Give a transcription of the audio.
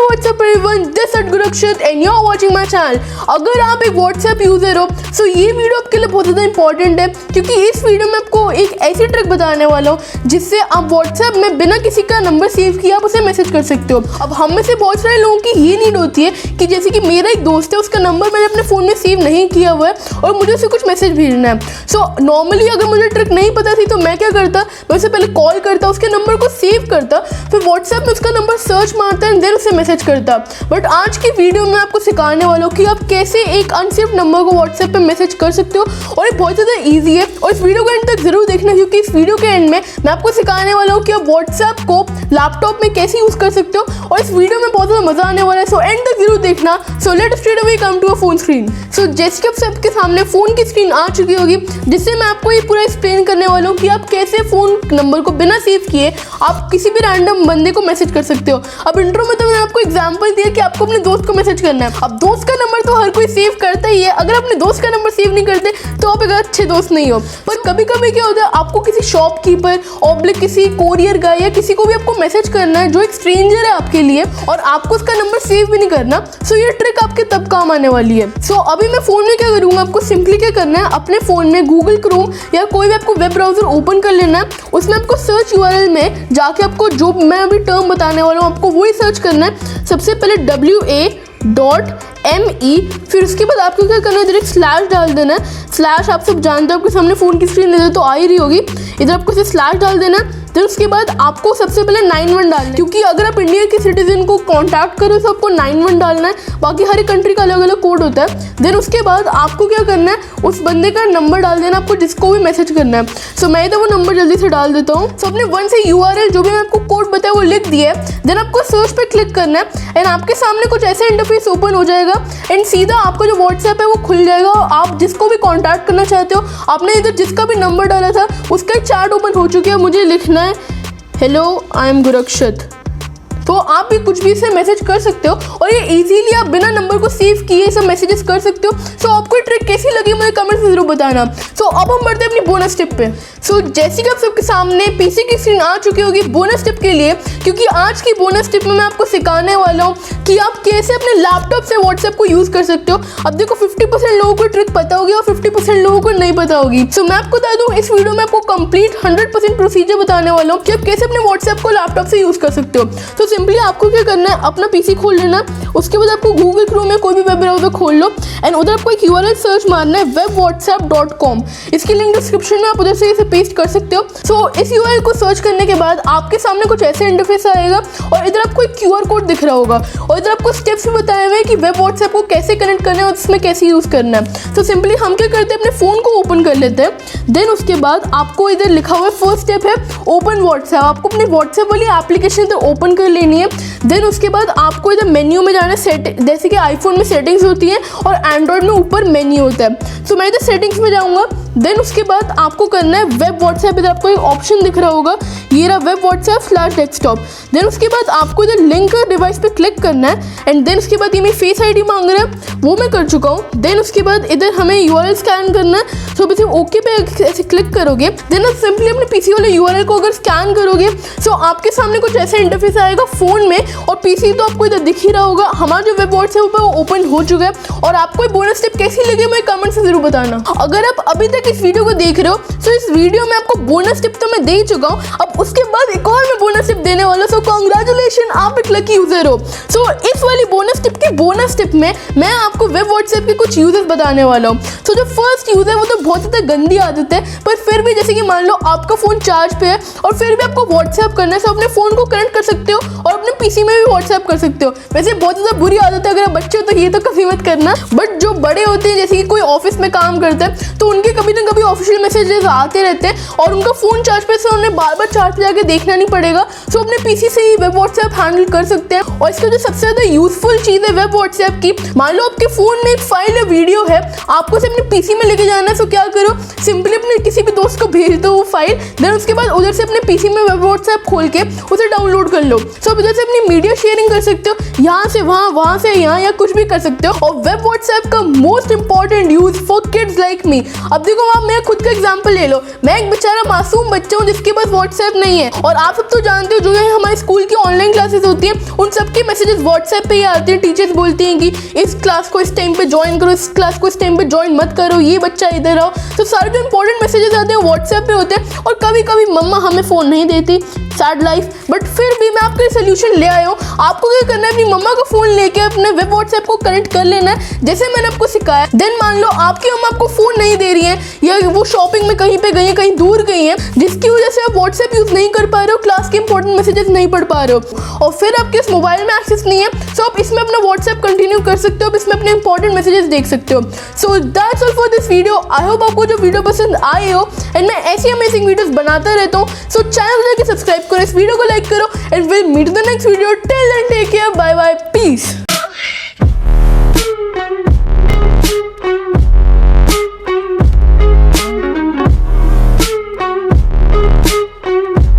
what's up everyone, this is GuruTalks and you're watching my channel। अगर आप एक WhatsApp user हो तो ये वीडियो आपके लिए बहुत ज़्यादा इंपॉर्टेंट है, क्योंकि इस वीडियो में आपको एक ऐसी ट्रिक बताने वाला हूँ जिससे आप WhatsApp में बिना किसी का नंबर सेव किए आप उसे मैसेज कर सकते हो। अब हम में से बहुत सारे लोगों की ये नीड होती है कि जैसे कि मेरा एक दोस्त है, उसका नंबर मैंने अपने फ़ोन में सेव नहीं किया हुआ है और मुझे उसे कुछ मैसेज भेजना है। सो नॉर्मली अगर मुझे ट्रिक नहीं पता थी तो मैं क्या करता, मैं उसे पहले कॉल करता, उसके नंबर को सेव करता, फिर व्हाट्सएप में उसका नंबर सर्च मारता एंड देन उसे मैसेज करता। बट आज की वीडियो में आपको सिखाने वाला हूँ कि आप कैसे एक अनसेव्ड नंबर को व्हाट्सएप पे मैसेज कर सकते हो और ये बहुत ज़्यादा ईजी है। और इस वीडियो को एंड तक जरूर देखना, क्योंकि इस वीडियो के एंड में मैं आपको सिखाने वाला हूँ कि आप व्हाट्सएप को लैपटॉप में कैसे यूज़ कर सकते हो और इस वीडियो में बहुत ज़्यादा मज़ा आने वाला है। सो एंड तक जरूर देखना। So let straight away come to a phone screen. So जैसे कि आप सबके सामने फ़ोन की स्क्रीन आ चुकी होगी, जिससे मैं आपको ये पूरा एक्सप्लेन करने वाला हूँ कि आप कैसे फ़ोन नंबर को बिना सेव किए आप किसी भी रैंडम बंदे को मैसेज कर सकते हो। अब इंट्रो में तो मैंने आपको एग्जांपल दिया कि आपको अपने दोस्त को मैसेज करना है। अब दोस्त का नंबर तो हर कोई सेव करता ही है, अगर अपने दोस्त का नंबर सेव नहीं करते तो आप एक अच्छे दोस्त नहीं हो। पर कभी कभी क्या होता है, आपको किसी शॉपकीपर ऑब्लिक किसी कोरियर गाय या किसी को भी आपको मैसेज करना है जो एक स्ट्रेंजर है आपके लिए और आपको उसका नंबर सेव भी नहीं करना। सो ये ट्रिक आपके तब काम आने वाली है। सो अभी मैं फ़ोन में क्या करूँगा, आपको सिंपली क्या करना है, अपने फ़ोन में गूगल क्रोम या कोई भी आपको वेब ब्राउज़र ओपन कर लेना है। उसमें आपको सर्च यूआरएल में जाके आपको जो मैं अभी टर्म बताने वाला हूँ आपको वही सर्च करना है। सबसे पहले WA.ME, फिर उसके बाद आपको क्या करना है, डायरेक्ट स्लैश डाल देना है। स्लैश आप सब जानते हो, आपके सामने फ़ोन की स्क्रीन इधर तो आ ही रही होगी, इधर आपको इसे स्लैश डाल देना है। फिर उसके बाद आपको सबसे पहले 91 डालना है, क्योंकि अगर आप इंडिया के सिटीजन को कांटेक्ट करो तो आपको 91 डालना है, बाकी हर एक कंट्री का अलग अलग कोड होता है। देन उसके बाद आपको क्या करना है, उस बंदे का नंबर डाल देना आपको जिसको भी मैसेज करना है। सो मैं तो वो नंबर जल्दी से डाल देता हूँ। सो अपने वन से URL जो भी मैं आपको कोड बताया वो लिख दिया है। देन आपको सर्च पे क्लिक करना है एंड आपके सामने कुछ ऐसा इंटरफेस ओपन हो जाएगा एंड सीधा आपका जो व्हाट्सएप है वो खुल जाएगा और आप जिसको भी कॉन्टैक्ट करना चाहते हो, आपने इधर जिसका भी नंबर डाला था उसका एक चैट ओपन हो चुकी है। मुझे लिखना है हेलो आई एम गुरुक्षत, तो आप भी कुछ भी से मैसेज कर सकते हो और ये इजीली आप बिना नंबर को सेव किए सब मैसेजेस कर सकते हो। सो आपको ये ट्रिक कैसी लगी मुझे कमेंट में जरूर बताना। सो अब हम बढ़ते हैं अपनी बोनस टिप पे। सो जैसे कि आप सबके सामने पीसी की स्क्रीन आ चुकी होगी बोनस टिप के लिए, क्योंकि आज की बोनस टिप में मैं आपको सिखाने वाला हूँ कि आप कैसे अपने लैपटॉप से व्हाट्सएप को यूज़ कर सकते हो। अब देखो 50% लोगों को ट्रिक पता होगी और 50% लोगों को नहीं पता होगी। सो मैं आपको बता दूँ, इस वीडियो में आपको कंप्लीट 100% प्रोसीजर बताने वाला हूँ कि आप कैसे अपने व्हाट्सएप को लैपटॉप से यूज़ कर सकते हो। तो सिंपली आपको क्या करना है, अपना पीसी खोल लेना, उसके बाद आपको गूगल क्रोम में कोई भी वेब ब्राउज़र खोल लो एंड उधर आपको एक URL सर्च मारना है webwhatsapp.com। इसकी लिंक डिस्क्रिप्शन में आप उधर से इसे पेस्ट कर सकते हो। सो इस URL को सर्च करने के बाद आपके सामने कुछ ऐसे इंटरफेस आएगा और इधर आपको एक QR कोड दिख रहा होगा और इधर आपको स्टेप्स भी बताए हुए हैं कि वेब व्हाट्सएप को कैसे कनेक्ट करना है और इसमें कैसे यूज़ करना है। तो सिंपली हम क्या करते हैं, अपने फ़ोन को ओपन कर लेते हैं। देन उसके बाद आपको इधर लिखा हुआ है, फर्स्ट स्टेप है ओपन व्हाट्सएप। आपको अपने व्हाट्सएप वाली एप्लीकेशन इधर ओपन कर लेनी है। देन उसके बाद आपको इधर मेन्यू में जाना है, जैसे कि आईफोन में सेटिंग्स होती है और एंड्रॉयड में ऊपर मेन्यू होता है। तो मैं इधर सेटिंग्स में जाऊँगा। देन उसके बाद आपको करना है वेब व्हाट्सएप, इधर आपको एक ऑप्शन दिख रहा होगा, ये रहा वेब व्हाट्सएप/डेस्कटॉप। देन उसके बाद आपको इधर लिंक डिवाइस पे क्लिक करना है एंड देन उसके बाद ये मेरी फेस आईडी मांग रहा है, वो मैं कर चुका हूँ। देन उसके बाद इधर हमें URL स्कैन करना है। तो अभी ओके पे ऐसे क्लिक करोगे, देन आप सिंपली अपने पीसी वाले URL को अगर स्कैन करोगे सो आपके सामने कुछ ऐसा इंटरफेस आएगा फ़ोन में और पीसी तो आपको इधर दिख ही रहा होगा। हमारा जो वेब व्हाट्सएप है वो ओपन हो चुका है। और आपको ये बोनस टिप कैसी लगी मुझे कमेंट से जरूर बताना। अगर आप अभी तक इस वीडियो को देख रहे हो तो इस वीडियो में आपको बोनस टिप तो मैं दे ही चुका हूँ, अब उसके बाद एक और मैं बोनस टिप देने वाला हूँ। सो कांग्रेचुलेशन, आप एक लकी यूजर हो। सो इस वाली बोनस टिप की बोनस टिप में मैं आपको वेब व्हाट्सएप के कुछ यूजेस बताने वाला हूँ। सो जो फर्स्ट यूज है वो तो बहुत ज़्यादा गंदी आदत है, पर फिर भी जैसे कि मान लो आपका फ़ोन चार्ज पे है और फिर भी आपको व्हाट्सएप करना है, तो अपने फ़ोन को कनेक्ट कर सकते हो और अपने पीसी में भी व्हाट्सएप कर सकते हो। वैसे बहुत ज़्यादा बुरी आदत है, अगर आप बच्चे हो तो ये तो कभी मत करना। बट जो बड़े होते हैं, जैसे कि कोई ऑफिस में काम करते हैं, तो उनके कभी ना कभी ऑफिशियल मैसेजेस आते रहते हैं और उनका फ़ोन चार्ज पे से उन्हें बार बार चार्ज पे जाके देखना नहीं पड़ेगा। सो अपने पीसी से ही वेब व्हाट्सएप हैंडल कर सकते हैं। और इसका जो सबसे ज़्यादा यूजफुल चीज़ है वेब व्हाट्सएप की, मान लो आपके फ़ोन में एक फाइल या वीडियो है, आपको उसे अपने पीसी में लेके जाना है। सो क्या करो, सिंपली अपने किसी भी दोस्त को भेज दो वो फाइल, देन उसके बाद उधर से अपने पीसी में वेब व्हाट्सएप खोल के उसे डाउनलोड कर लो। सो आप इधर से अपनी मीडिया शेयरिंग कर सकते हो, यहाँ से वहाँ, वहाँ से यहाँ, या कुछ भी कर सकते हो। और वेब व्हाट्सएप का most important use for kids like me. अब देखो देखो आप मेरा खुद का एग्जांपल ले लो, मैं एक बेचारा मासूम बच्चा हूँ जिसके पास व्हाट्सएप नहीं है। और आप सब तो जानते हो जो ये हमारे स्कूल की ऑनलाइन क्लासेस होती हैं उन सबके मैसेजेस व्हाट्सएप पे ही आते हैं। टीचर्स बोलती हैं कि इस क्लास को इस टाइम पे ज्वाइन करो, इस क्लास को इस टाइम पे ज्वाइन मत करो, ये बच्चा इधर आओ। तो सारे जो इंपॉर्टेंट मैसेजेस आते हैं व्हाट्सएप पे होते हैं। और कभी कभी मम्मा हमें फ़ोन नहीं देती, सैड लाइफ, बट फिर भी मैं आपके सोल्यूशन ले आया हूँ। आपको क्या करना है, अपनी मम्मा का फ़ोन लेके अपने वेब व्हाट्सएप को कनेक्ट कर लेना है जैसे मैंने आपको सिखाया। देन मान लो आपकी मम्मा आपको फ़ोन नहीं दे रही है या वो शॉपिंग में कहीं पे गई है, कहीं दूर गई है, जिसकी वजह से आप व्हाट्सएप यूज़ नहीं कर पा रहे हो, क्लास के इंपॉर्टेंट मैसेजेस नहीं पढ़ पा रहे हो, और फिर आपके इस मोबाइल में एक्सेस नहीं है, सो आप इसमें अपना व्हाट्सएप कंटिन्यू कर सकते हो, आप इसमें अपने इंपॉर्टेंट मैसेजेस देख सकते हो। So that's all for this video. I hope आपको जो वीडियो पसंद आए हो, एंड मैं ऐसी अमेजिंग वीडियोस बनाता रहता हूँ। सो चैनल को जाके सब्सक्राइब करो, इस वीडियो को लाइक करो, and will meet the next video. Till then take care, bye bye, piece.